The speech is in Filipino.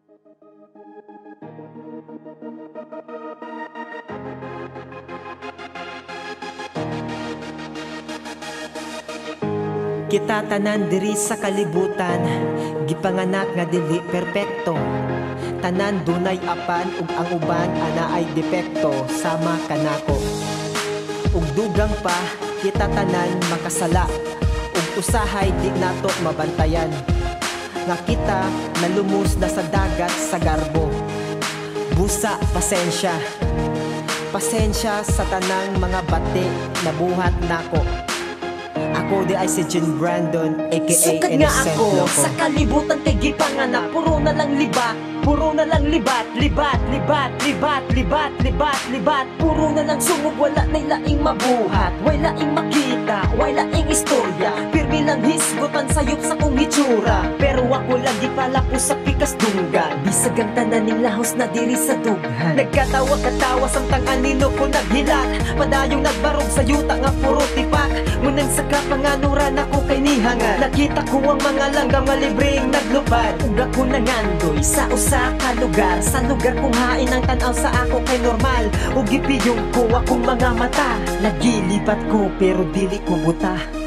Kita tanan diri sa kalibutan, gipanganak nga dili perpekto. Tanan dunay apan ug ang uban ana ay depekto, sama kanako. Ug dugang pa kita tanan makasala, ug usahay di nato mabantayan. Nga kita nalumos na sa dagat sa garbo. Busa pasensya, pasensya sa tanang mga bati na buhat nako. Ako di ay si Jin Brandon, aka Sukat nga Innocent ako Loco. sa kalibutan kay gipanganak, puro na lang libat, puro na lang libat, libat, libat, libat, libat, libat, libat. Puro na lang sumug, wala na'y laing mabuhat, wala laing makita, wala laing istorya. Pirmi lang hisgutan sayop sa kong hitsura, pero ako lagi pala po sa pikas dunggan. Bisag ang tanan ning lahos na diri sa dughan. Nagkatawa-katawa samtang anino ko naghilat, padayong nagbarog sa yuta nga puro tipak. Munang sa kapanganuran ako kay nihangan, nakita ko ang mga langgam nga libreng naglupad. Ug ako nangandoy sa usa ka lugar, sa lugar kung hain ang tanaw sa ako kay normal. Ug gipiyong ko akong mga mata, nagilipat ko pero dili ko buta.